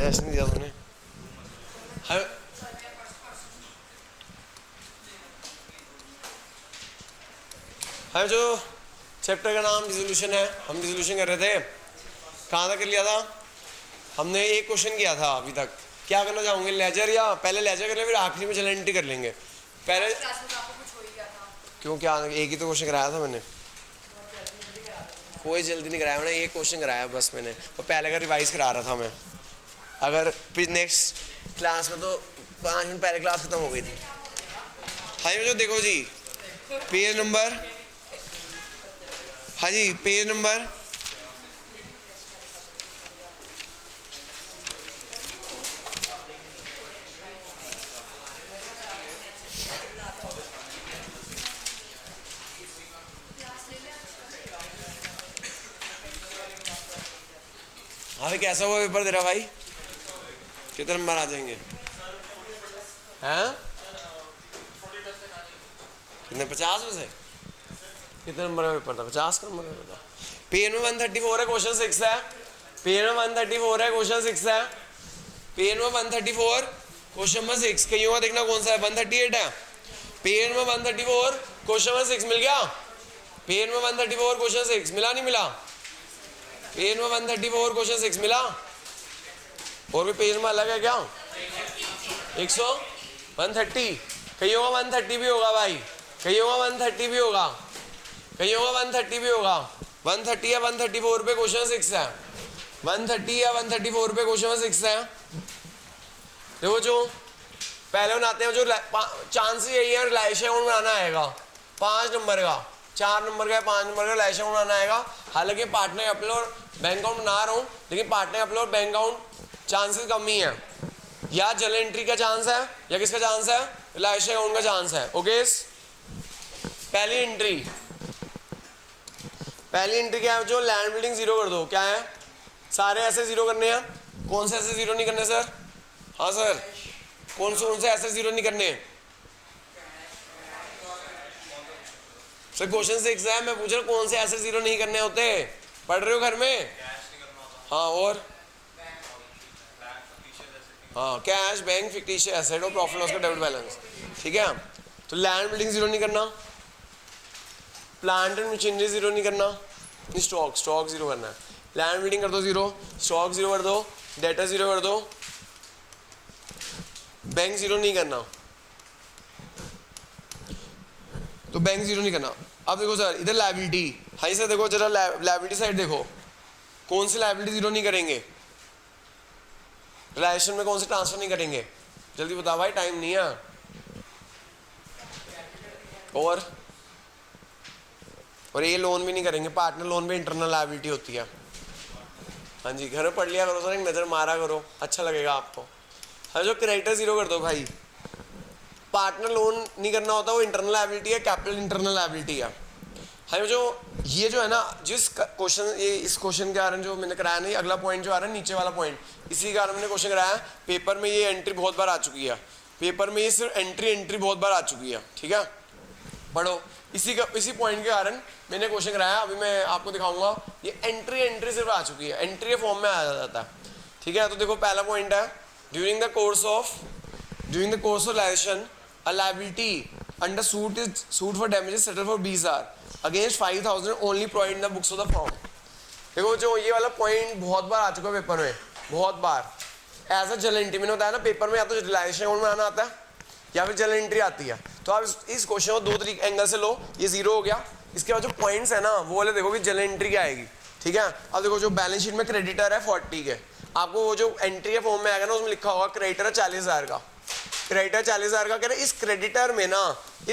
ऐसे नहीं दिया तूने। हाँ जो चैप्टर का नाम रिजोल्यूशन है, हम रिजोल्यूशन कर रहे थे। कहाँ तक कर लिया था हमने? एक क्वेश्चन किया था अभी तक। क्या करना चाहोगे, लेजर या पहले लेजर कर लें फिर आखिरी में जनरल एंट्री कर लेंगे? पहले क्यों, क्या एक ही तो क्वेश्चन कराया था मैंने? कोई जल्दी नहीं कराया मैंने, एक क्वेश्चन कराया बस मैंने, और पहले का रिवाइज करा रहा था मैं। अगर फिर नेक्स्ट क्लास में तो 5 मिनट पहले क्लास खत्म हो गई थी। हाँ जी, जो देखो जी पेज नंबर, हाँ जी पेज नंबर हाँ कैसा हुआ पेपर तेरा भाई? कितने नंबर आ जाएंगे? हैं कितने? 50 में से कितने नंबर का पेपर था? 50 का नंबर का पेपर था। पेज में 134 है, क्वेश्चन 6 है। पेज में 134 है, क्वेश्चन 6 है। पेज में 134 क्वेश्चन नंबर 6 कहीं होगा, देखना कौन सा है। 138 है पेज में 134 क्वेश्चन नंबर 6 मिल गया? पेज में 134 क्वेश्चन 6 मिला नहीं मिला? पेज में 134 क्वेश्चन 6 मिला? और भी पेज में अलग है क्या? 130 कहीं होगा, 130 भी होगा भाई, कहीं होगा 130 भी होगा, कहीं होगा 130 भी होगा। 130 या 134 पे क्वेश्चन 6 है। 130 या 134 पे क्वेश्चन 6 है। देखो जो पहले बनाते हैं, जो चांसेस यही है रिलायशन अकाउंट बनाना आएगा 5 नंबर का, 4 नंबर का, 5 नंबर का रिलायशन अकाउंट बनाना आएगा। हालांकि पार्टनर अपलोड और बैंक अकाउंट बना रहा हूँ, लेकिन पार्टनर अपलोड और बैंक अकाउंट चांसेस कम ही है। या जनरल एंट्री का चांस है या किसका चांस है? रिलायशन अकाउंट का चांस है। ओके, पहली एंट्री क्या है? जो लैंड बिल्डिंग जीरो कर दो। क्या है? सारे ऐसे जीरो करने हैं। कौन से ऐसे जीरो नहीं करने सर? हाँ सर, कौन से ऐसे जीरो नहीं करने? सर क्वेश्चन 6 है, मैं पूछ रहा हूँ कौन से ऐसे जीरो नहीं करने होते? पढ़ रहे हो घर में? हाँ, और हाँ कैश, बैंक, फिक्टिशियस एसेट और प्रॉफिट लॉस का डेबिट बैलेंस। ठीक है, तो लैंड बिल्डिंग जीरो नहीं करना, प्लांट एंड मशीनरी जीरो नहीं करना, स्टॉक जीरो करना है। लैंड बिल्डिंग कर दो जीरो, स्टॉक जीरो कर दो, डेटा जीरो कर दो, बैंक जीरो नहीं करना, तो बैंक जीरो नहीं करना। अब देखो सर इधर लायबिलिटी, हाई सर देखो जरा लायबिलिटी साइड देखो, कौन सी लायबिलिटी जीरो नहीं करेंगे? रिलेशन में कौन से ट्रांसफर नहीं करेंगे? जल्दी बताओ भाई, टाइम नहीं है। और ये लोन भी नहीं करेंगे, पार्टनर लोन में इंटरनल लायबिलिटी होती है। हाँ जी, घर में पढ़ लिया करो सर, एक नज़र मारा करो, अच्छा लगेगा आपको। हाँ, जो क्रेडिटर जीरो कर दो भाई। पार्टनर लोन नहीं करना होता, वो इंटरनल लायबिलिटी है, कैपिटल इंटरनल लायबिलिटी है। हाँ, जो ये जो है ना, जिस क्वेश्चन, ये इस क्वेश्चन के कारण जो मैंने कराया नहीं, अगला पॉइंट जो आ रहा है नीचे वाला पॉइंट, इसी कारण मैंने क्वेश्चन कराया। पेपर में ये एंट्री बहुत बार आ चुकी है, पेपर में ये सिर्फ एंट्री बहुत बार आ चुकी है। ठीक है, पढ़ो। इसी पॉइंट के कारण मैंने क्वेश्चन कराया। अभी मैं आपको दिखाऊंगा, ये एंट्री सिर्फ आ चुकी है, एंट्री फॉर्म में आ जाता है। ठीक है, तो देखो पहला पॉइंट है, during the course of relation a liability under suit for damages settled for BSR against 5,000 only provided in the books of the firm। देखो जो ये वाला पॉइंट बहुत बार आ चुका है पेपर में, बहुत बार। ऐसा जनरल एंट्री में होता है ना पेपर में, या तो रिलायशन अकाउंट में आना आता है या फिर जनरल एंट्री आती है। तो आप इस क्वेश्चन को 2 तरीके एंगल से लो। ये जीरो हो गया, इसके बाद जो पॉइंट्स है ना वो वाले देखो कि जनरल एंट्री क्या आएगी। ठीक है, अब देखो जो बैलेंस शीट में क्रेडिटर है 40 के, आपको वो जो एंट्री के फॉर्म में आएगा ना उसमें लिखा होगा क्रेडिटर है 40,000 का, क्रेडिटर 40,000 का। कह रहे इस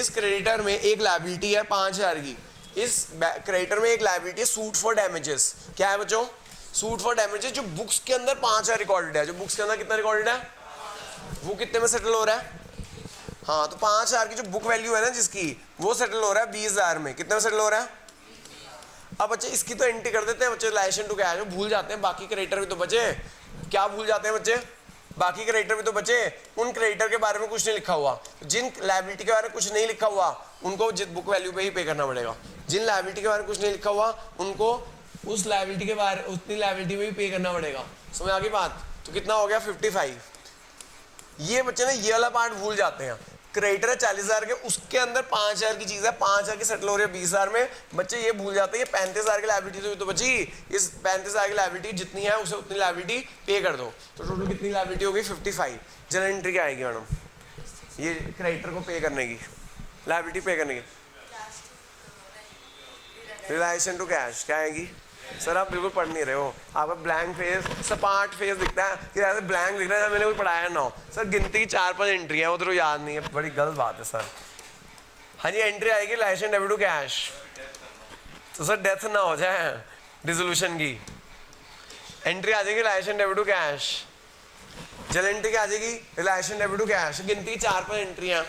क्रेडिटर में एक लायबिलिटी है 5,000 की, इस क्रेडिटर में एक लायबिलिटी है सूट फॉर डैमेजेस। क्या है बच्चों? सूट फॉर डैमेजेस, जो बुक्स के अंदर 5,000 रिकॉर्डेड है। जो बुक्स के अंदर कितना रिकॉर्डेड है? वो कितने में सेटल हो रहा है? हाँ, तो 5,000 की जो बुक वैल्यू है ना जिसकी, वो सेटल हो रहा है 20,000 में। कितने में सेटल हो रहा है? अब बच्चे इसकी तो एंट्री कर देते हैं बच्चे, रिलेशन टू क्या है, भूल जाते हैं। बाकी क्रेडिटर भी तो बचे, क्या भूल जाते हैं बच्चे? बाकी क्रेडिटर भी तो बचे, उन क्रेडिटर के बारे में कुछ नहीं लिखा हुआ। जिन लायबिलिटी के बारे में कुछ नहीं लिखा हुआ उनको बुक वैल्यू पे ही पे करना पड़ेगा। जिन लायबिलिटी के बारे में कुछ नहीं लिखा हुआ उनको उस लायबिलिटी के बारे, उतनी लायबिलिटी में भी पे करना पड़ेगा। समझ आ गई बात? तो कितना हो गया 55। ये बच्चे ना ये वाला पार्ट भूल जाते हैं। क्रेडिटर है 40,000 के, उसके अंदर 5,000 की चीज है, 5,000 की सेटल हो रही है 20,000 में। बच्चे ये भूल जाते हैं 35,000 की लायबिलिटी तो बची, इस 35,000 की लायबिलिटी जितनी है उसे उतनी लायबिलिटी पे कर दो। तो टोटल कितनी लायबिलिटी होगी 55। जनरल एंट्री क्या आएगी मैडम? ये क्रेडिटर को पे करने की लायबिलिटी पे करने की रिलेशन टू कैश क्या आएगी? सर आप बिल्कुल पढ़ नहीं रहे हो, आपका ब्लैंक फेस सपाट फेस दिखता है कि ऐसे ब्लैंक दिख रहा है, मैंने कोई पढ़ाया ना हो। सर गिनती की 4-5 एंट्री है, उधर याद नहीं है, बड़ी गलत बात है सर। हाँ जी एंट्री आएगी रिलेशन डेबिट टू कैश। तो सर डेथ ना हो जाए डिसोल्यूशन की, एंट्री आ जाएगी रिलेशन डेबिट टू कैश। जल एंट्री क्या आ जाएगी? Realisation debit to cash. गिनती की 4-5 एंट्रियां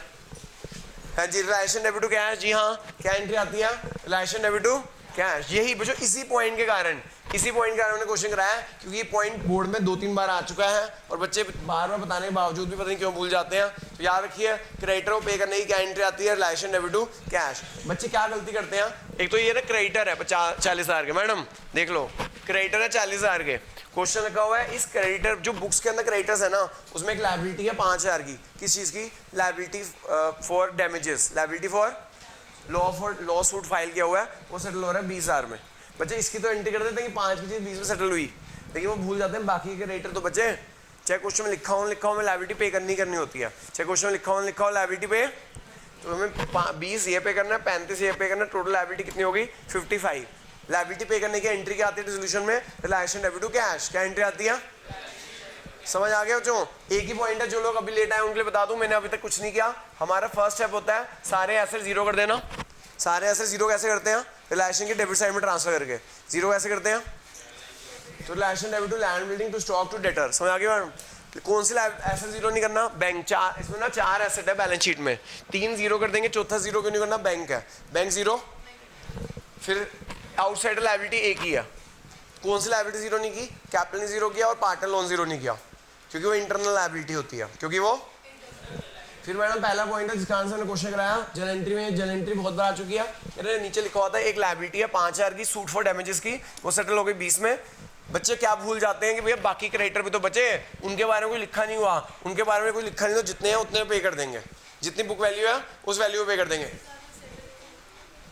है जी। रिलेशन डेबिट टू कैश, जी हाँ क्या एंट्री आती है? Realisation debit to cash. यही बच्चों इसी पॉइंट के कारण मैंने क्वेश्चन कराया, क्योंकि ये पॉइंट बोर्ड में 2-3 बार आ चुका है और बच्चे बार बार बताने के बावजूद भी पता नहीं क्यों भूल जाते हैं। तो याद रखिए क्रेडिटर को पे करने की क्या एंट्री आती है? Realisation debit to cash. बच्चे क्या गलती करते हैं? एक तो ये ना क्रेडिटर है 40,000 के, मैडम देख लो क्रेडिटर है 40,000 के, क्वेश्चन लिखा हुआ है इस क्रेडिटर जो बुक्स के अंदर क्रेडिटर्स है ना उसमें एक लायबिलिटी है 5,000 की। किस चीज की? Liability for damages, liability for law suit file किया हुआ है, वो सेटल हो रहा है 20,000 में। बच्चे इसकी तो एंट्री कर देते हैं कि 5 की चीज 20 में सेटल हुई, लेकिन वो भूल जाते हैं बाकी के क्रेडिटर। तो बच्चे चाहे क्वेश्चन में लिखा हो में लायबिलिटी पे करनी होती है, चाहे क्वेश्चन में लिखा हो लायबिलिटी पे, तो हमें 20 ये पे करना है, 35 ये पे करना है, टोटल लायबिलिटी कितनी होगी 55। लायबिलिटी पे करने की एंट्री क्या आती है डिसोल्यूशन में? Realisation debit to cash. क्या एंट्री आती है? समझ आ गया बच्चों? एक ही पॉइंट है, जो लोग अभी लेट आए उनके लिए बता दूं, मैंने अभी तक कुछ नहीं किया। हमारा फर्स्ट स्टेप होता है सारे एसेट जीरो कर देना। सारे एसेट जीरो कैसे करते हैं? रिलेशन के डेबिट साइड में ट्रांसफर करके। जीरो कैसे करते हैं? तो realisation debit to land building to stock to debtor. समझ आ गया मैडम? कौन सी एसेट जीरो नहीं करना? बैंक। चार इसमें ना 4 एसेट है बैलेंस शीट में, 3 जीरो कर देंगे, चौथा जीरो क्यों नहीं करना? बैंक है, बैंक जीरो। फिर आउटसाइडर लायबिलिटी एक ही है, कौन सी लायबिलिटी जीरो नहीं की? कैपिटल ने जीरो किया और पार्टनर लोन जीरो नहीं किया, क्योंकि वो इंटरनल लायबिलिटी होती है, क्योंकि वो। फिर मैडम पहला पॉइंट है जिसका आंसर ने क्वेश्चन कराया जल एंट्री में, जल एंट्री बहुत बार आ चुकी है। मैंने नीचे लिखा हुआ था एक लायबिलिटी है 5,000 की सूट फॉर डैमेजेस की, वो सेटल हो गई 20 में। बच्चे क्या भूल जाते हैं कि भैया बाकी क्रेडिटर भी तो बचे, उनके बारे में कोई लिखा नहीं हुआ, उनके बारे में कोई लिखा नहीं, तो जितने हैं उतने पे कर देंगे, जितनी बुक वैल्यू है उस वैल्यू पे कर देंगे।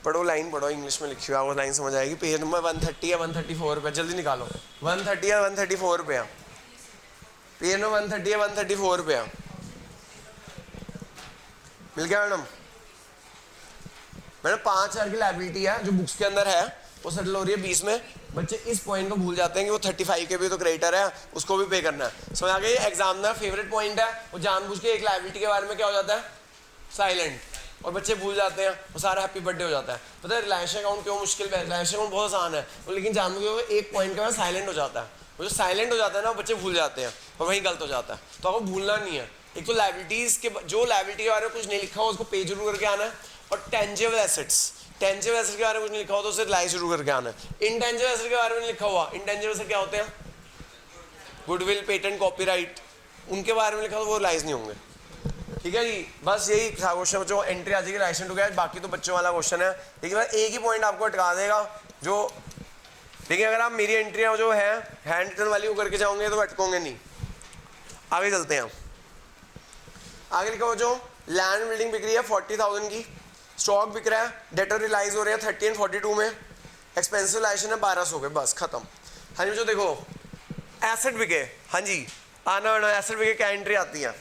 पढ़ो लाइन पढ़ो, इंग्लिश में लिखी हुआ वो लाइन समझ आएगी। पेज नंबर 130 या 134 रुपये, जल्दी निकालो। 130 या 134 रुपये, पेज नंबर 130 या 134 रुपये। मिल गया मैडम? मैडम 5,000 की लायबिलिटी है जो बुक्स के अंदर है, वो सेटल हो रही है 20 में। बच्चे इस पॉइंट को भूल जाते हैं कि वो 35 के भी तो क्रेडिटर है, उसको भी पे करना है। समझ आ गया? एग्जामिनर फेवरेट पॉइंट है, वो जानबूझ के एक लायबिलिटी के बारे में क्या हो जाता है? साइलेंट, और बच्चे भूल जाते हैं, वो सारा हैप्पी बर्थडे हो जाता है। पता है रिलायंस अकाउंट क्यों मुश्किल है? रिलायंस अकाउंट बहुत आसान है, लेकिन जानबूझ के एक पॉइंट के बाद साइलेंट हो जाता है। वो जो साइलेंट हो जाता है ना, बच्चे भूल जाते हैं और वही गलत हो जाता है। तो आपको भूलना नहीं है। एक तो लायबिलिटीज के जो लायबिलिटी के बारे में कुछ नहीं लिखा हो उसको पे जरूर करके आना है, और टेंजेबल एसेट्स के बारे में कुछ नहीं लिखा हो तो उसे रिलाइज शुरू करके आना है। इनटेंजेबल एसेट के बारे में नहीं लिखा हुआ, इनटेंजेबल एसेट क्या होते हैं? गुडविल, पेटेंट, कॉपीराइट, उनके बारे में लिखा हो वो रिलाइज नहीं होंगे। ठीक है जी, बस यही था क्वेश्चन बच्चों। एंट्री आ जाएगी रिलेशन टू कैश, बाकी तो बच्चों वाला क्वेश्चन है, लेकिन एक ही पॉइंट आपको अटका देगा जो, लेकिन अगर आप मेरी एंट्रियाँ जो है हैंड रिटन वाली वो करके जाओगे तो अटकोगे नहीं। आगे चलते हैं। आगे लिखा बच्चों लैंड बिल्डिंग बिक रही है 40,000 की, स्टॉक बिक रहा है, डेटर रिलाइज हो रहे हैं 30 और 42 में, एक्सपेंसिव लाइसेंस है 1200 के, बस खत्म। हाँ जी बच्चों देखो एसेट बिके, हाँ जी आना एसेट बिके क्या एंट्री आती है?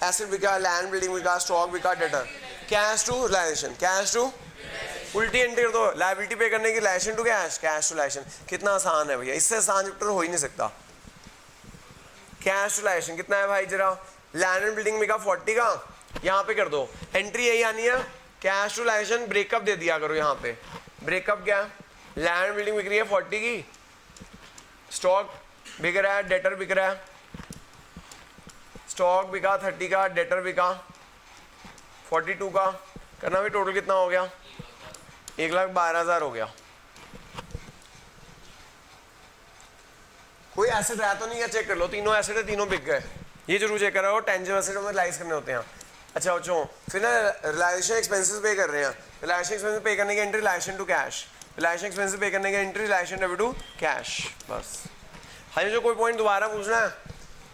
एसेट बिका, लैंड बिल्डिंग बिका, स्टॉक बिका, debtor, cash to realisation, cash to उल्टी एंट्री कर दो, लायबिलिटी पे करने की realisation to cash, cash to realisation. कितना आसान है भैया, इससे आसान चैप्टर हो ही नहीं सकता। कैश टू रिलेशन कितना है भाई जरा? लैंड एंड बिल्डिंग बिका 40 का, यहाँ पे कर दो एंट्री यही आनी है, कैश टू रिलेशन ब्रेकअप दे दिया करो यहाँ पे। ब्रेकअप क्या? लैंड बिल्डिंग बिक रही है 40 की, स्टॉक बिक रहा है, डेटर बिक रहा है, स्टॉक बिका 30 का, डेटर बिका 42 का, करना भी टोटल कितना हो गया? 1,12,000 हो गया। कोई एसेट रहा तो नहीं है? चेक कर लो, तीनों एसेट है, तीनों बिक गए, ये जरूर चेक करो। टेंजेबल एसेट में रिलाइज करने होते हैं। अच्छा बच्चों फिर ना रिलायशन एक्सपेंसेस पे कर रहे हैं, रिलायशन एक्सपेंसेस पे करने की entry relation to cash, realisation expenses पे करने की entry realisation debit to cash, बस। हाँ जो कोई पॉइंट दोबारा पूछना है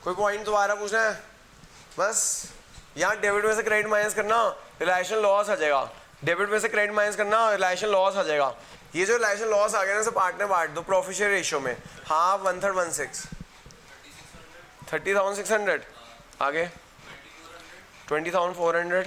कोई पॉइंट दोबारा पूछना है? बस यहाँ डेबिट में से क्रेडिट माइनस करना, रिलायशन लॉस आ जाएगा। डेबिट में से क्रेडिट माइनस करना, रिलायशन लॉस आ जाएगा। ये जो रिलायशन लॉस आ गया ना, इसे पार्ट में बांट दो प्रॉफिट शेयर रेशियो में, हाफ 1/3 1/6, 30,600 आगे 20,400।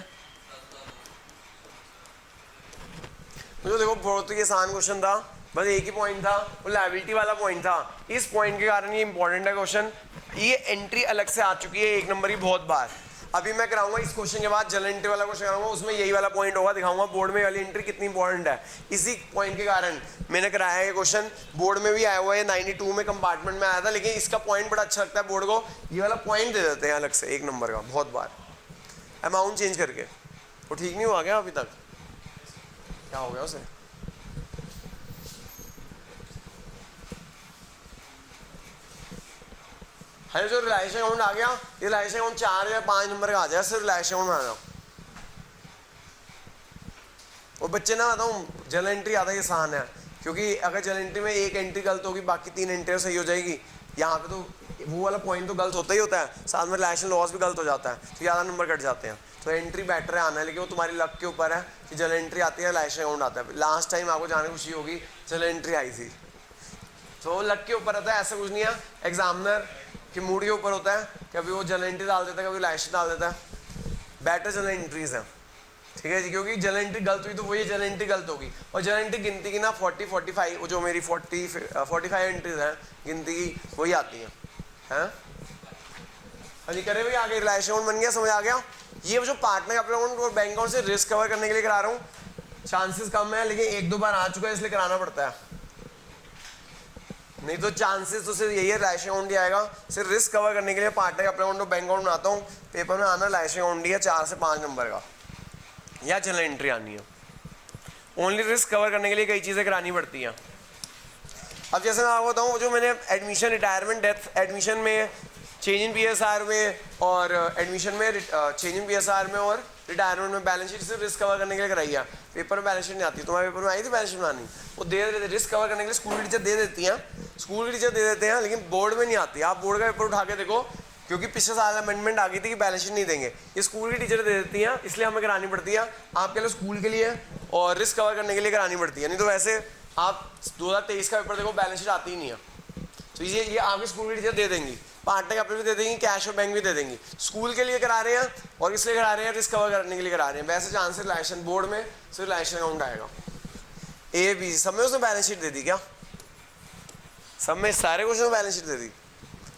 तो देखो बहुत ही आसान क्वेश्चन था, बस एक ही पॉइंट था, वो लायबिलिटी वाला पॉइंट था। इस पॉइंट के कारण ये इंपॉर्टेंट है क्वेश्चन। ये एंट्री अलग से आ चुकी है एक नंबर की बहुत बार। अभी मैं कराऊंगा इस क्वेश्चन के बाद जनरल एंट्री वाला क्वेश्चन कराऊंगा, उसमें यही वाला पॉइंट होगा, दिखाऊंगा बोर्ड में वाली एंट्री कितनी इंपॉर्टेंट है। इसी पॉइंट के कारण मैंने कराया है क्वेश्चन, बोर्ड में भी आया हुआ है, 92 में कंपार्टमेंट में आया था, लेकिन इसका पॉइंट बड़ा अच्छा लगता है बोर्ड को, ये वाला पॉइंट दे देते हैं अलग से एक नंबर का बहुत बार, अमाउंट चेंज करके। वो ठीक नहीं हुआ क्या अभी तक? क्या हो गया उसे? है जो रिलायशन अकाउंट आ गया, ये रिलायशन अकाउंट 4 या 5 नंबर का आ जाएगा, सिर्फ रिलायशन अकाउंट बनाना। और बच्चे ना बताऊँ, जनरल एंट्री आधा ही आसान है, क्योंकि अगर जनरल एंट्री में एक एंट्री गलत होगी बाकी 3 एंट्री सही हो जाएगी। यहाँ पे तो वो वाला पॉइंट तो गलत होता ही होता है, साथ में रिलायशन लॉस भी गलत हो जाता है, तो ज़्यादा नंबर कट जाते हैं। तो एंट्री बेटर है आना है, लेकिन वो तुम्हारी लक के ऊपर है कि जनरल एंट्री आती है, रिलायशन अकाउंट आता है। लास्ट टाइम आपको जाने खुशी होगी जनरल एंट्री आई थी, तो लक के ऊपर रहता है, ऐसा कुछ नहीं है। एग्जामिनर कि मूड के ऊपर होता है, कभी वो जनरल एंट्री डाल देता है, कभी रिलायशन डाल देता है। बेटर जनरल एंट्रीज हैं, ठीक है जी, क्योंकि जनरल एंट्री गलत हुई तो वही जनरल एंट्री गलत होगी। और जनरल एंट्री गिनती की ना 40-45, वो जो मेरी 45 एंट्रीज हैं गिनती की, वही आती हैं। हाँ जी, करे भाई आगे रिलायशन अकाउंट बन गया, समझ आ गया। ये जो पार्टनर अकाउंट और बैंक अकाउंट से रिस्क कवर करने के लिए करा रहा हूँ, चांसेस कम है, लेकिन 1-2 बार आ चुका है इसलिए कराना पड़ता है, नहीं तो चांसेस तो सिर्फ यही है रिलायशन अकाउंट ही आएगा। सिर्फ रिस्क कवर करने के लिए पार्टनर अकाउंट और बैंक अकाउंट बनाता हूँ। पेपर में आना रिलायशन अकाउंट ही है 4 से 5 नंबर का, या जनरल एंट्री आनी है। ओनली रिस्क कवर करने के लिए कई चीज़ें करानी पड़ती हैं। अब जैसे मैं आपको बताऊँ, जो मैंने एडमिशन, रिटायरमेंट, डेथ, एडमिशन में, चेंज इन PSR में, और एडमिशन में, चेंज इन PSR में और रिटायरमेंट में बैलेंस शीट सिर्फ रिस्क कवर करने के लिए कराई है। पेपर में बैलेंस शीट नहीं आती, तुम्हारे पेपर में आई थी बैलेंस शीट बनानी, वो दे देते रिस्क कवर करने के लिए, स्कूल की टीचर दे देती हैं, स्कूल की टीचर दे देते हैं, लेकिन बोर्ड में नहीं आती। आप बोर्ड का पेपर उठा के देखो, क्योंकि पिछले साल अमेंडमेंट आ गई थी कि बैलेंस शीट नहीं देंगे, ये स्कूल की टीचर दे देती हैं, इसलिए हमें करानी पड़ती है। आपके लिए स्कूल के लिए और रिस्क कवर करने के लिए करानी पड़ती है, नहीं तो वैसे आप 2023 का पेपर देखो बैलेंस शीट आती ही नहीं है। तो ये आपके स्कूल की टीचर दे देंगी, पार्टनर का भी दे देंगी, कैश और बैंक भी दे देंगी। स्कूल के लिए करा रहे हैं और इसलिए करा रहे हैं, रिस्क कवर करने के लिए करा रहे हैं। वैसे चांसेस रिलायशन बोर्ड में सिर्फ रिलायशन अकाउंट आएगा। ABC सब में उसने बैलेंस शीट दे दी क्या? सब में सारे क्वेश्चन में बैलेंस शीट दे दी,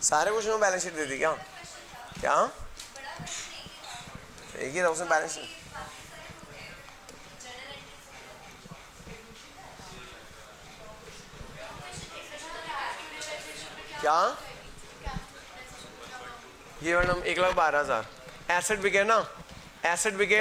सारे क्वेश्चन में बैलेंस शीट दे दी क्या? क्या एक ही था उसमें बैलेंस शीट? क्या ये मैडम 1,12,000 एसेट बिके ना, एसेट बिके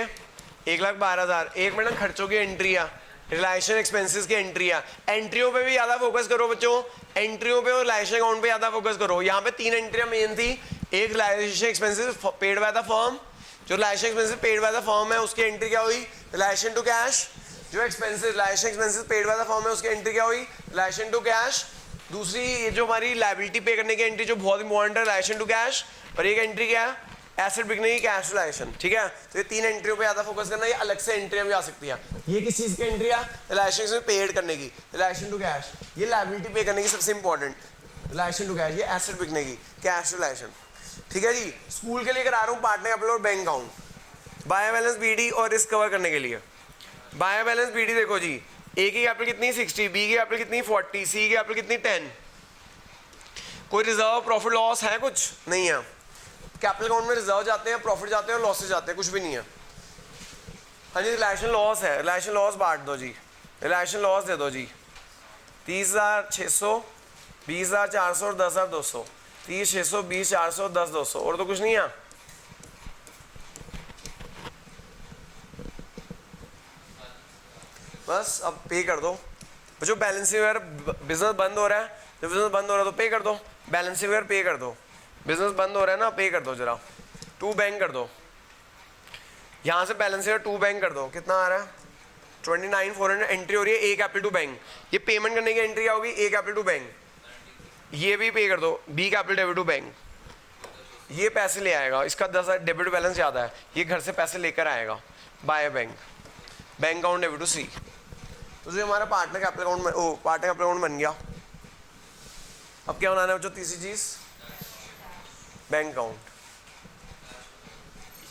1,12,000। एक मैडम खर्चों की एंट्री है, रिलायशन एक्सपेंसेस की एंट्री है। एंट्रियों पे भी ज़्यादा फोकस करो बच्चों, एंट्रियों पे और रिलायशन अकाउंट पे ज़्यादा फोकस करो। यहाँ पे 3 एंट्रियाँ मेन थी, एक realisation expenses paid by the firm, जो realisation expenses paid by the firm है उसकी एंट्री क्या हुई? Realisation to cash. जो expenses realisation expenses paid by the firm है उसकी एंट्री क्या हुई? Realisation to cash. दूसरी ये जो हमारी लायबिलिटी पे करने की एंट्री जो बहुत इंपॉर्टेंट है, रिलेशन टू कैश। और एक एंट्री क्या है? एसेट बिकने की कैश रिलेशन, ठीक है। तो ये 3 एंट्रियों पे ज़्यादा फोकस करना, ये अलग से एंट्रियाँ भी आ सकती है। ये किस चीज़ की एंट्री है? रिलेशन में पेड करने की, रिलेशन टू कैश। ये लायबिलिटी पे करने की सबसे इंपॉर्टेंट, रिलेशन टू कैश। ये एसेट बिकने की, कैश रिलेशन, ठीक है जी। स्कूल के लिए करा रहा हूँ पार्टनर कैपिटल और bank account, by balance BD और रिस्क कवर करने के लिए। बाय बैलेंस BD देखो जी, ए की कैपिटल कितनी 60, बी की कैपिटल कितनी 40, सी की कैपिटल कितनी 10। कोई रिजर्व प्रॉफिट लॉस है? कुछ नहीं है। कैपिटल अकाउंट में रिजर्व जाते हैं, प्रॉफिट जाते हैं और लॉसेज जाते हैं, कुछ भी नहीं है। हाँ जी, रिलेशन लॉस है, रिलेशन लॉस बांट दो जी, रिलेशन लॉस दे दो जी। 30,600, 20,400 और 10,200। 30,600, 20,400, 10,200, और तो कुछ नहीं है। बस अब पे कर दो। जो बैलेंसिंग वगैरह बिजनेस बंद हो रहा है, जब बिजनेस बंद हो रहा है तो पे कर दो, बैलेंसिंग वगैरह पे कर दो। बिजनेस बंद हो रहा है ना, पे कर दो जरा। टू बैंक कर दो, यहाँ से बैलेंसिंग टू बैंक कर दो। कितना आ रहा है? 29,400 एंट्री हो रही है ए कैपिटल टू बैंक। ये पेमेंट करने की एंट्री क्या होगी? A capital to bank. ये भी पे कर दो, B capital debit to bank. ये पैसे ले आएगा, इसका 10,000 डेबिट बैलेंस ज़्यादा है, ये घर से पैसे लेकर आएगा by bank, bank account debit to C. तो जो हमारा पार्टनर कैपिटल अकाउंट में, ओ पार्टनर कैपिटल अकाउंट बन गया। अब क्या बनाना है जो तीसरी चीज़, बैंक अकाउंट।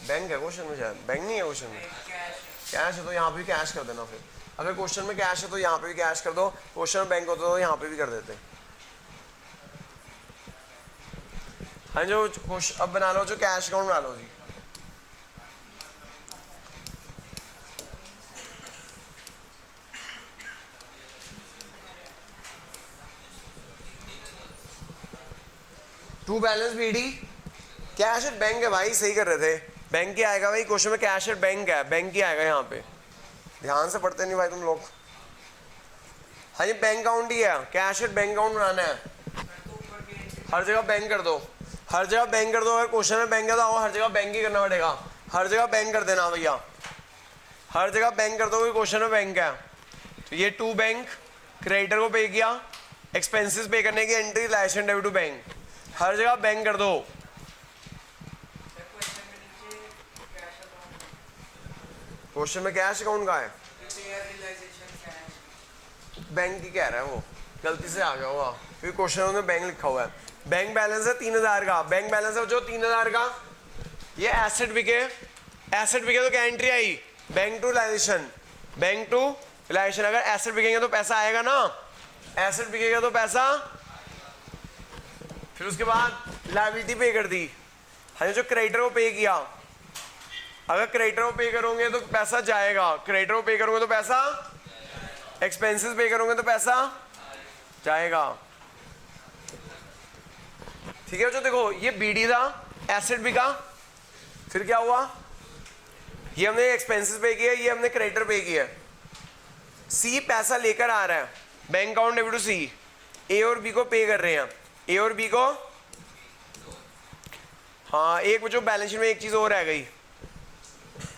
बैंक है क्वेश्चन में शायद, बैंक नहीं है क्वेश्चन में, कैश है तो यहाँ पे भी कैश कर देना। फिर अगर क्वेश्चन में कैश है तो यहाँ पे भी कैश कर दो, क्वेश्चन में बैंक होता तो यहाँ पे भी कर देते। हाँ जो अब बना लो जो कैश अकाउंट बना लो जी। To balance BD, cash at bank है भाई, सही कर रहे थे, बैंक ही आएगा भाई क्वेश्चन में, कैश एट बैंक है, बैंक ही आएगा यहाँ पे। ध्यान से पढ़ते नहीं भाई तुम लोग। हाँ ये बैंक अकाउंट ही है, कैश एट बैंक अकाउंट बनाना है, हर जगह बैंक कर दो, हर जगह बैंक कर दो। अगर क्वेश्चन में बैंक है तो हर जगह बैंक ही करना पड़ेगा, हर जगह बैंक कर देना भैया, हर जगह बैंक कर दो, क्वेश्चन में बैंक है। तो ये टू बैंक, क्रेडिटर को पे किया, एक्सपेंसेस पे करने की entry license debit to bank, हर जगह बैंक कर दो। क्वेश्चन में कैश अकाउंट का है, बैंक की कह रहा है वो, गलती से आ गया होगा क्योंकि क्वेश्चन में बैंक लिखा हुआ है। बैंक बैलेंस है 3,000 का, बैंक बैलेंस है जो 3,000 का, ये एसेट बिके, एसेट बिके तो क्या एंट्री आई, bank to realisation, bank to realisation. अगर एसेट बिकेंगे तो पैसा आएगा ना, एसेट बिकेगा तो पैसा, फिर उसके बाद लायबिलिटी पे कर दी। हाँ जो क्रेडिटर को पे किया, अगर क्रेडिटर को पे करोगे तो पैसा जाएगा, क्रेडिटर को पे करोगे तो पैसा, एक्सपेंसेस पे करोगे तो पैसा जाएगा। ठीक है जो देखो ये बीडी था, एसेट बिका, फिर क्या हुआ, ये हमने एक्सपेंसेस पे किया, ये हमने क्रेडिटर पे किया। सी पैसा लेकर आ रहा है, बैंक अकाउंट डेबिट टू सी, ए और बी को पे कर रहे हैं, ए और बी को। हाँ एक जो बैलेंस शीट में एक चीज और रह गई,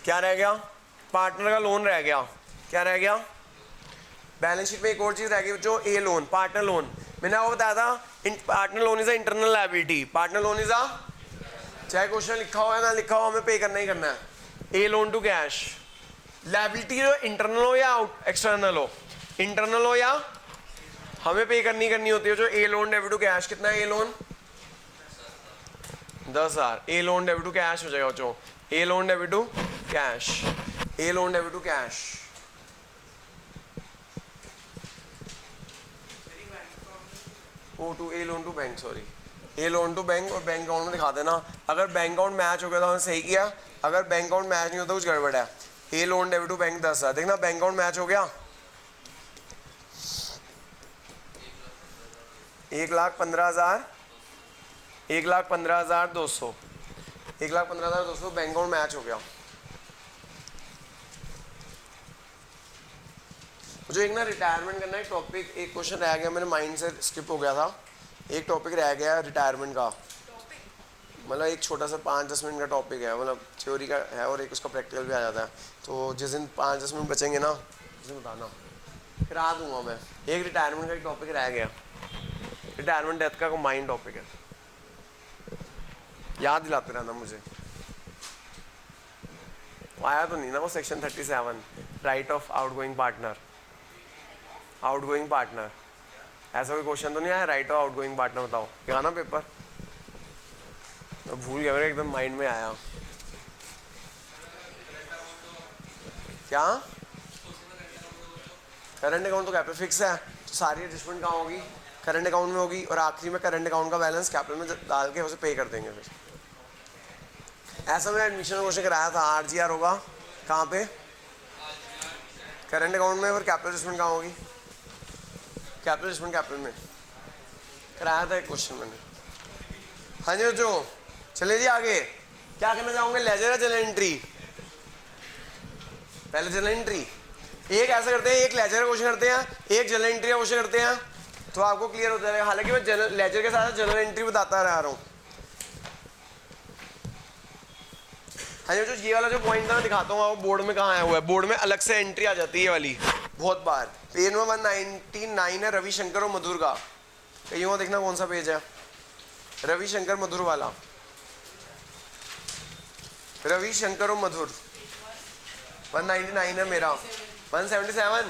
क्या रह गया, पार्टनर का लोन रह गया। क्या रह गया, बैलेंस शीट में एक और चीज रह गई जो ए लोन, पार्टनर लोन। मैंने आपको बताया था partner loan is a internal liability, partner loan is a, चाहे क्वेश्चन लिखा हो या ना लिखा हो हमें पे करना ही करना है। A loan to cash, liability जो इंटरनल हो या एक्सटर्नल हो, इंटरनल हो या हमें पे करनी होती है। जो A loan debit to cash, कितना है A loan, 10,000, A loan debit to cash हो जाएगा बच्चों, A loan debit to cash, A loan debit to cash. Oh to A loan to bank, sorry A loan to bank, और bank account में दिखा देना। अगर बैंक अकाउंट मैच हो गया तो हमने सही किया, अगर बैंक अकाउंट मैच नहीं होता कुछ गड़बड़ है। A loan debit to bank 10,000, देखना बैंक अकाउंट मैच हो गया, 1,15,000, 1,15,200, 1,15,200 बैंक अकाउंट मैच हो गया। मुझे एक ना रिटायरमेंट करना है टॉपिक, एक क्वेश्चन रह गया मेरे माइंड से स्किप हो गया था, एक टॉपिक रह गया रिटायरमेंट का, मतलब एक छोटा सा 5-10 मिनट का टॉपिक है, मतलब थ्योरी का है और एक उसका प्रैक्टिकल भी आ जाता है। तो जिस दिन 5-10 मिनट बचेंगे ना उस दिन बताना, करा दूंगा मैं। एक रिटायरमेंट का एक टॉपिक रह गया, रिटायरमेंट डेथ का माइंड टॉपिक है, याद दिलाते रहना मुझे। आया तो नहीं ना वो section 37, right of outgoing partner, outgoing partner, ऐसा कोई क्वेश्चन तो नहीं आया, राइट ऑफ आउटगोइंग पार्टनर बताओ, क्या ना पेपर, तो भूल गया मेरे, एकदम माइंड में आया। क्या करंट अकाउंट तो कैपिटल फिक्स है, तो सारी एडजस्टमेंट कहाँ होगी, करंट अकाउंट में होगी, और आखिरी में करंट अकाउंट का बैलेंस कैपिटल में डाल के उसे पे कर देंगे। फिर ऐसा मैंने एडमिशन में क्वेश्चन कराया था, आरजीआर होगा कहाँ पे, करंट अकाउंट में, और कैपिटल एडजस्टमेंट कहाँ होगी, कैपिटल एडजस्टमेंट कैपिटल में कराया था एक क्वेश्चन मैंने। हाँ जी बच्चों चलिए जी आगे, क्या करना चाहूँगे, लेजर या जनरल एंट्री, पहले जनरल एंट्री। एक ऐसा करते हैं, एक लेजर का क्वेश्चन करते हैं, एक जनरल एंट्री का क्वेश्चन करते हैं, तो आपको क्लियर हो जाएगा। हालांकि मैं जनरल लेजर के साथ जनरल एंट्री बताता रह रहा हूँ। हाँ जो ये वाला जो पॉइंट था मैं दिखाता हूँ आपको, बोर्ड में कहाँ आया हुआ है, बोर्ड में अलग से एंट्री आ जाती है ये वाली बहुत बार। पेज नंबर 199 है रविशंकर और मधुर का, कहीं वो देखना कौन सा पेज है, रविशंकर मधुर वाला। रवि शंकर और मधुर 199 है मेरा 177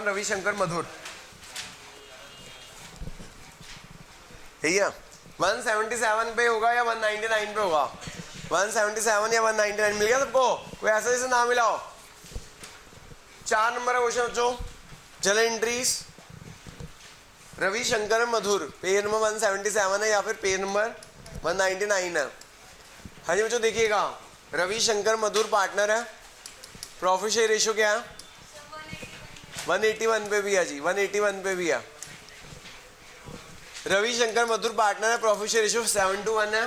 रवि शंकर मधुर भैया 177 पे होगा या 199 पे होगा 177 या 199 मिल गया सबको कोई ऐसा जैसे ना मिला हो 4 नंबर का क्वेश्चन बच्चों जल एंट्रीज रवि शंकर मधुर पेज नंबर 177 है या फिर पेज नंबर 199 है। हाँ जी बच्चों देखिएगा रवि शंकर मधुर पार्टनर है प्रॉफिट शेयर रेशियो क्या है 181 पे भी है जी 181 पे भी है रवि शंकर मधुर पार्टनर है प्रॉफिट शेयर रेशियो 7:1 है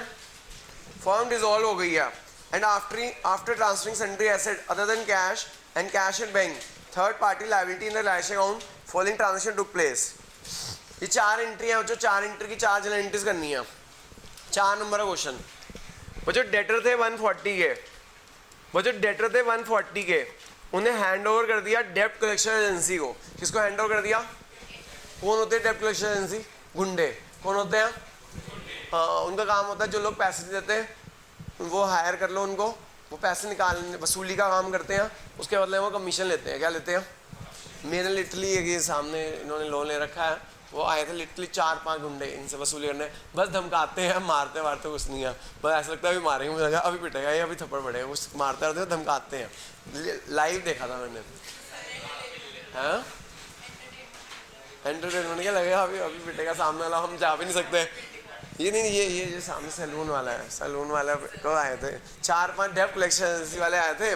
फॉर्म डिसॉल्व हो गई है and after transferring sundry asset other than cash and cash at bank third party liability in the license account following transaction took place. ये 4 एंट्री है बच्चों 4 एंट्री की 4 general entries करनी है 4 नंबर का क्वेश्चन बच्चों डेटर थे 140 के बच्चों डेटर थे 140 के उन्हें हैंड ओवर कर दिया डेप्ट कलेक्शन एजेंसी को किसको हैंड ओवर कर दिया कौन होते हैं डेप्ट कलेक्शन एजेंसी गुंडे कौन होते हैं हाँ उनका काम होता है जो लोग पैसे देते हैं वो हायर कर लो उनको वो पैसे निकालने वसूली का काम करते हैं उसके बदले वो कमीशन लेते हैं क्या लेते हैं मैंने लिटरली ये सामने इन्होंने लोन ले रखा है वो आए थे लिटरली 4-5 गुंडे इनसे वसूली करने बस धमकाते हैं मारते वारते कुछ नहीं है बस ऐसा लगता है अभी मारेंगे मुझे लगा अभी पिटेगा ये अभी थप्पड़ पड़ेगा कुछ मारते रहते हैं धमकाते हैं लाइव देखा था मैंने हाँ एंटरटेनमेंट क्या लगेगा अभी अभी पिटेगा सामने वाला हम जा भी नहीं सकते ये नहीं ये सामने सैलून वाला है सैलून वाला को आए थे 4-5 डेप्ट कलेक्शन एजेंसी वाले आए थे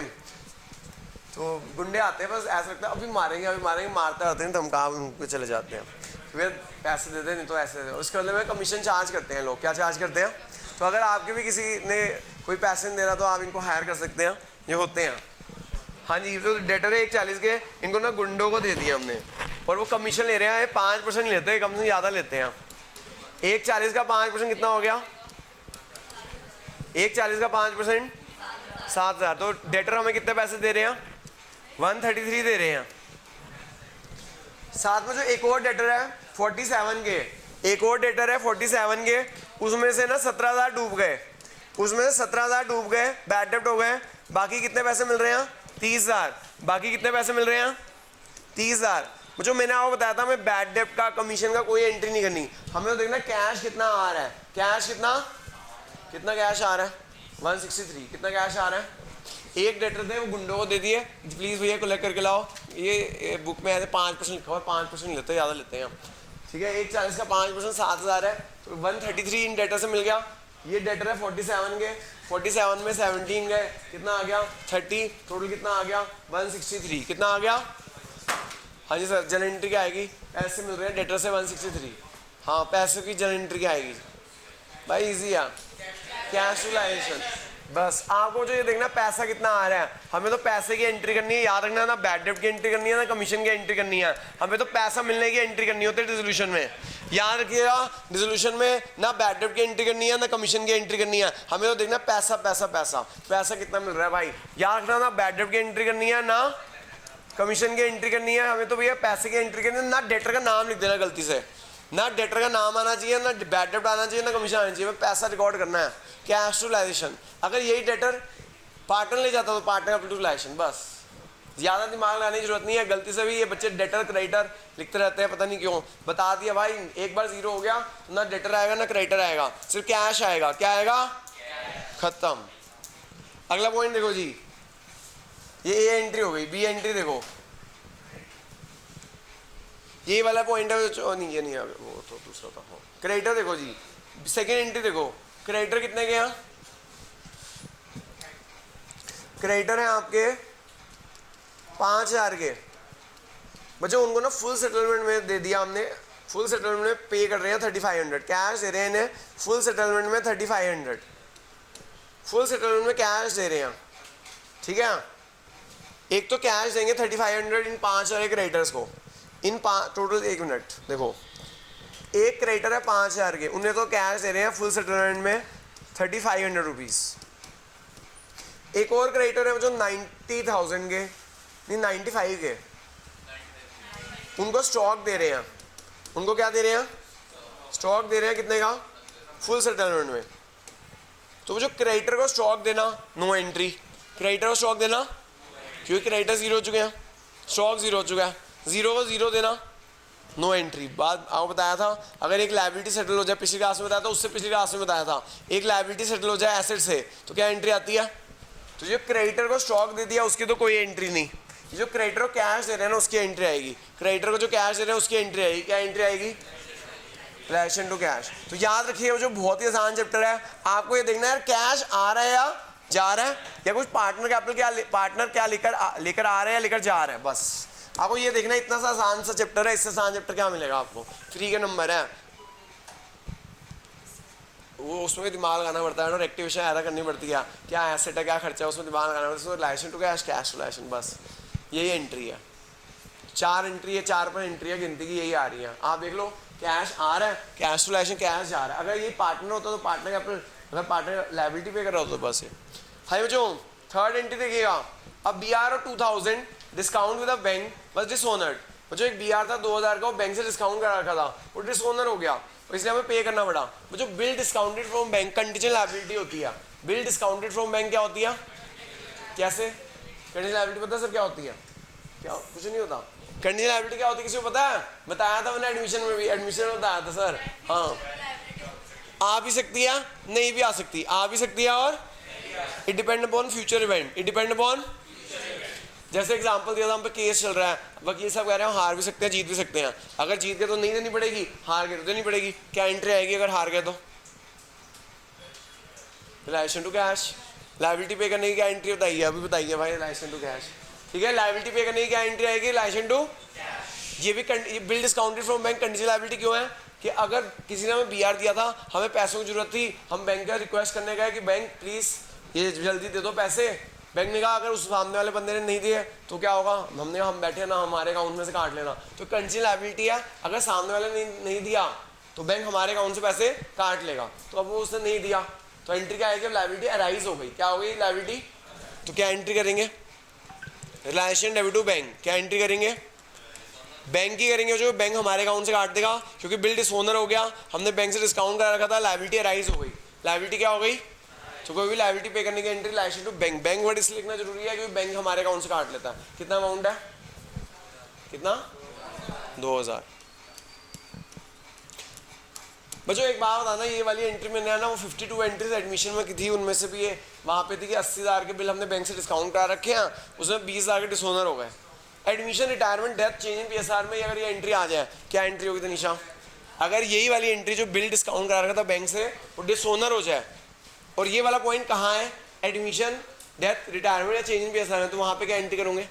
तो गुंडे आते हैं बस ऐसा लगता है अभी मारेंगे मारते रहते हैं धमका उनको चले जाते हैं फिर पैसे देते नहीं तो ऐसे देते उसके बदले में कमीशन चार्ज करते हैं लोग क्या चार्ज करते हैं तो अगर आपके भी किसी ने कोई पैसे नहीं देना तो आप इनको हायर कर सकते हैं ये होते हैं हाँ जी तो डेटर है 140 के इनको ना गुंडों को दे दिया हमने और वो कमीशन ले रहे हैं 5% लेते हैं कम से ज़्यादा लेते हैं 140 का 5% कितना हो गया 140 का 5% 7,000 तो डेटर हमें कितने पैसे दे रहे हैं 133 दे रहे हैं साथ में जो एक और डेटर है 47 के एक और डेटर है 47 के उसमें से ना 17,000 डूब गए उसमें से 17,000 डूब गए बैड डेप्ट हो गए बाकी कितने पैसे मिल रहे हैं 30,000 बाकी कितने पैसे मिल रहे हैं 30,000 जो मैंने आपको बताया था हमें बैड डेप्ट का कमीशन का कोई एंट्री नहीं करनी हमें तो देखना कैश कितना आ रहा है कैश कितना कैश आ रहा है 163 कितना कैश आ रहा है एक डेटर थे वो गुंडों को दे दिए प्लीज़ भैया कलेक्ट करके लाओ ये बुक में ऐसे 5% लिखा हुआ 5% लेते ज़्यादा लेते हैं ठीक है 140 का 5% 7,000 है तो 133 इन डेटर से मिल गया ये डेटर है 47 के 47 में 17 गए कितना आ गया 30 टोटल कितना आ गया 163 कितना आ गया हाँ जी सर जनरल एंट्री क्या आएगी पैसे मिल रहे हैं डेटर से 163 हाँ पैसे की जनरल एंट्री क्या आएगी भाई इजी है कैश रिलाइजेशन बस आपको जो ये देखना पैसा कितना आ रहा है हमें तो पैसे की एंट्री करनी है याद रखना ना बैड डेप्ट की एंट्री करनी है ना कमीशन की एंट्री करनी है हमें तो पैसा मिलने की एंट्री करनी होती है डिसोल्यूशन में याद रखिएगा डिसोल्यूशन में ना बैड डेप्ट की एंट्री करनी है ना कमीशन की एंट्री करनी है हमें तो देखना पैसा पैसा पैसा पैसा कितना मिल रहा है भाई याद रखना ना बैड डेप्ट की एंट्री करनी है ना कमीशन की एंट्री करनी है हमें तो भैया पैसे की एंट्री करनी है ना डेटर का नाम लिख देना गलती से ना डेटर का नाम आना चाहिए ना बैड डेप्ट आना चाहिए ना कमीशन आना चाहिए पैसा रिकॉर्ड करना है कैश टूलाइजेशन अगर यही डेटर पार्टनर ले जाता तो पार्टनर टूलाइजेशन बस ज़्यादा दिमाग लगाने की जरूरत नहीं है गलती से भी ये बच्चे डेटर क्रेडिटर लिखते रहते हैं पता नहीं क्यों बता दिया भाई एक बार 0 हो गया तो ना डेटर आएगा ना क्रेडिटर आएगा सिर्फ कैश आएगा क्या आएगा खत्म अगला पॉइंट देखो जी ये ए एंट्री हो गई बी एंट्री देखो ये वाला पॉइंट है नहीं ये नहीं है वो तो दूसरा था क्रेडिटर देखो जी सेकेंड एंट्री देखो क्रेडिटर कितने के हैं क्रेडिटर हैं आपके 5,000 के बच्चों उनको ना फुल सेटलमेंट में दे दिया हमने फुल सेटलमेंट में पे कर रहे हैं 3,500 कैश दे रहे हैं इन्हें फुल सेटलमेंट में 3,500 फुल सेटलमेंट में कैश दे रहे हैं ठीक है एक तो कैश देंगे 3,500 इन 5,000 क्रेडिटर्स को इन टोटल 1 मिनट देखो एक क्रेडिटर है 5,000 के उन्हें तो कैश दे रहे हैं फुल सेटलमेंट में 3,500 रुपीज़ एक और क्रेडिटर है जो 90,000 के नहीं 95 के उनको स्टॉक दे रहे हैं उनको क्या दे रहे हैं स्टॉक दे रहे हैं कितने का फुल सेटलमेंट में तो वो जो क्रेडिटर को स्टॉक देना, नो एंट्री। क्रेडिटर को स्टॉक देना, क्योंकि क्रेडिटर जीरो हो चुके हैं, स्टॉक जीरो हो चुका है, जीरो को जीरो देना, नो एंट्री। बात आपको बताया था, अगर एक लायबिलिटी सेटल हो जाए, पिछली क्लास में बताया था, उससे पिछली क्लास में बताया था, एक लायबिलिटी सेटल हो जाए एसेट से तो क्या एंट्री आती है? तो जो क्रेडिटर को स्टॉक दे दिया उसकी तो कोई एंट्री नहीं, जो क्रेडिटर को कैश दे रहे हैं ना उसकी एंट्री आएगी। क्रेडिटर को जो कैश दे रहे हैं उसकी एंट्री आएगी। क्या एंट्री आएगी? Relation to cash. तो याद रखिए वो जो बहुत ही आसान चैप्टर है, आपको ये देखना है कैश आ रहा है या जा रहा है, या कुछ पार्टनर कैपिटल क्या पार्टनर क्या लेकर आ रहे हैं या लेकर जा रहे हैं, बस आपको ये देखना है। इतना सा आसान सा चैप्टर है, इससे आसान चैप्टर क्या मिलेगा आपको? फ्री के नंबर है वो, उसमें भी दिमाग लगाना पड़ता है ना, एक्टिवेशन ऐसा करनी पड़ती है, क्या एसेट है क्या खर्चा है, उसमें दिमाग लगाना पड़ता है। Relation to cash, cash relation, बस यही एंट्री है। 4 एंट्री है, 4 पर एंट्री है गिनती की, यही आ रही है। आप देख लो कैश आ रहा है, कैश रिलेशन कैश जा रहा है। अगर ये पार्टनर होता तो पार्टनर कैपिटल, अगर पार्टनर लायबिलिटी पे कर रहा होता तो बस ये। हाई बच्चों थर्ड एंट्री देखिएगा, अब बी आर और 2000 डिस्काउंट विद अ बैंक बस डिसऑनर्ड। जो एक बी आर था 2000 का, वो बैंक से डिस्काउंट करा रखा था, वो डिसऑनर हो गया, इसलिए हमें पे करना पड़ा। वो जो bill discounted from bank contingent liability होती है। बिल डिस्काउंटेड फ्रॉम बैंक क्या होती है? कैसे कंटीजेंट लायबिलिटी पता है सर क्या होती है? क्या कुछ नहीं होता। कंटीजेंट लायबिलिटी क्या होती है किसी को पता है? बताया था मैंने एडमिशन में भी, एडमिशन में बताया था सर। हाँ, आ भी सकती है, नहीं भी आ सकती, आ भी सकती है और it depend upon future event. It depend upon, जैसे एग्जांपल दिया था, हम पे केस चल रहा है, वकील साहब कह रहे हैं हार भी सकते हैं जीत भी सकते हैं। अगर जीत गए तो नहीं देनी पड़ेगी, हार गए तो देनी पड़ेगी। क्या एंट्री आएगी अगर हार गए तो? Relation to cash. Liability pay करने की क्या एंट्री बताइए, अभी बताइए भाई। रिलेशन टू कैश, ठीक है। लायबिलिटी पे करने की क्या एंट्री आएगी? Relation to. ये भी bill discounted from bank contingent liability क्यों है? कि अगर किसी ने हमें बी आर दिया था, हमें पैसों की जरूरत थी, हम बैंक का रिक्वेस्ट करने गए कि बैंक प्लीज ये जल्दी दे दो पैसे। बैंक ने कहा अगर उस सामने वाले बंदे ने नहीं दिए तो क्या होगा? हमने कहा हम बैठे ना, हमारे अकाउंट में से काट लेना। तो कंटीजेंट लायबिलिटी है, अगर सामने वाले ने नहीं दिया तो बैंक हमारे अकाउंट से पैसे काट लेगा। तो अब वो उसने नहीं दिया तो एंट्री क्या आएगी? लायबिलिटी अराइज हो गई। क्या हो गई? लायबिलिटी। तो क्या एंट्री करेंगे? Relation debit to bank. क्या एंट्री करेंगे? बैंक की करेंगे, जो बैंक हमारे अकाउंट से काट देगा, क्योंकि बिल डिसऑनर हो गया, हमने बैंक से डिस्काउंट करा रखा था, लायबिलिटी अराइज हो गई। लायबिलिटी क्या हो गई? तो कोई भी लायबिलिटी पे करने की entry relation to bank. Bank word इसलिए लिखना जरूरी है क्योंकि बैंक हमारे अकाउंट से काट लेता है। कितना अमाउंट है? कितना? 2000। बच्चों एक बात बताना, ये वाली एंट्री में ना वो 52 एंट्रीज एडमिशन में की थी, उनमें से भी ये वहाँ पे थी कि 80,000 के बिल हमने बैंक से डिस्काउंट करा रखे हैं, उसमें 20,000 के डिसऑनर हो गए। Admission, retirement, death, change in PSR में अगर ये एंट्री आ जाए, क्या एंट्री होगी तनिषा? अगर यही वाली एंट्री जो बिल डिस्काउंट करा रखा था बैंक से वो डिसऑनर हो जाए, और ये वाला पॉइंट कहाँ है? एडमिशन, डेथ, रिटायरमेंट या चेंज इन पीएसआर में, तो वहाँ पे क्या एंट्री करोगे?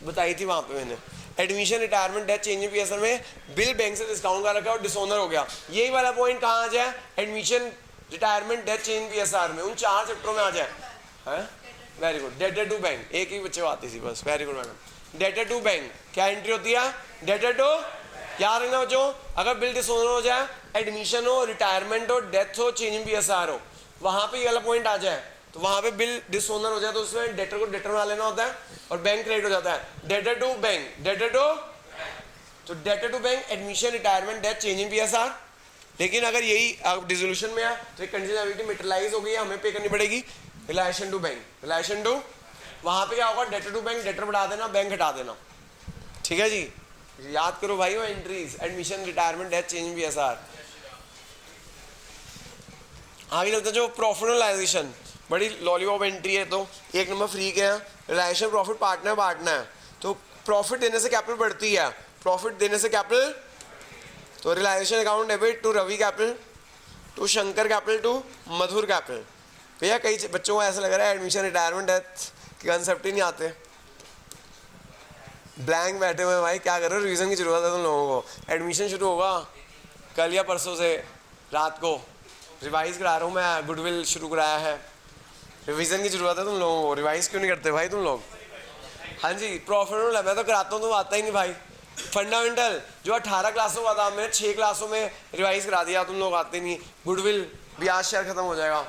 बताई थी वहाँ पे मैंने। Admission, retirement, death, change in PSR में बिल बैंक से डिस्काउंट करा रखा और डिसऑनर हो गया। यही वाला पॉइंट कहाँ आ जाए? Admission, retirement, death, change in PSR में, उन 4 चैप्टरों में आ जाए। है very good. Debtor to bank, एक ही बच्चे को आती थी बस, very good madam. Debtor to bank क्या एंट्री होती है? Debtor to. याद रखना बच्चों, अगर बिल डिसऑनर हो जाए, एडमिशन हो, रिटायरमेंट हो, डेथ हो, चेंज इन पीएसआर हो, वहाँ पे ये वाला पॉइंट आ जाए, तो वहाँ पे बिल डिसऑनर हो जाए तो उसमें डेटर को डेटर बना लेना होता है और बैंक क्रेडिट हो जाता है। Debtor to bank, debtor to, तो debtor to bank, admission, retirement, death, change in PSR. लेकिन अगर यही डिसोल्यूशन में है तो एक कंटीजेंट लायबिलिटी मैटेरियलाइज हो गई है, हमें पे करनी पड़ेगी relation to bank. Relation to, वहाँ पे क्या होगा? डेटर टू बैंक, डेटर बढ़ा देना, बैंक हटा देना। ठीक है जी, याद करो भाई वो entries, admission, retirement, death, change in PSR. आगे चलते हैं, जो प्रॉफिट रियलाइजेशन, बड़ी लॉलीपॉप एंट्री है, तो 1 नंबर फ्री के हैं। रिलायशन प्रॉफिट पार्टनर बांटना है, तो प्रॉफिट देने से कैपिटल बढ़ती है, प्रॉफिट देने से कैपिटल, तो realisation account debit to Ravi capital, to Shankar capital, to Madhur capital. भैया कई बच्चों को ऐसा लग रहा है एडमिशन, रिटायरमेंट, डेथ के कंसेप्ट ही नहीं आते, ब्लैंक बैठे हुए भाई, क्या कर रहे हो? रिवीजन की जरूरत है तुम लोगों को। एडमिशन शुरू होगा कल या परसों से रात को, रिवाइज करा रहा हूँ मैं, गुडविल शुरू कराया है, रिवीजन की जरूरत है तुम लोगों को। रिवाइज क्यों नहीं करते भाई तुम लोग? हाँ जी, प्रॉफिट मैं तो कराता हूँ, तो आता ही नहीं भाई। फंडामेंटल जो 18 क्लासों का था, मैंने 6 क्लासों में रिवाइज करा दिया, तुम लोग आते नहीं। गुडविल भी आज शेयर खत्म हो जाएगा।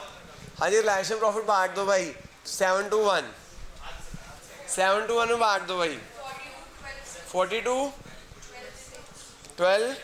हाँ जी, रिलेशन प्रॉफिट बांट दो भाई, 7 to 1, 7 to 1 में बांट दो भाई, 42 12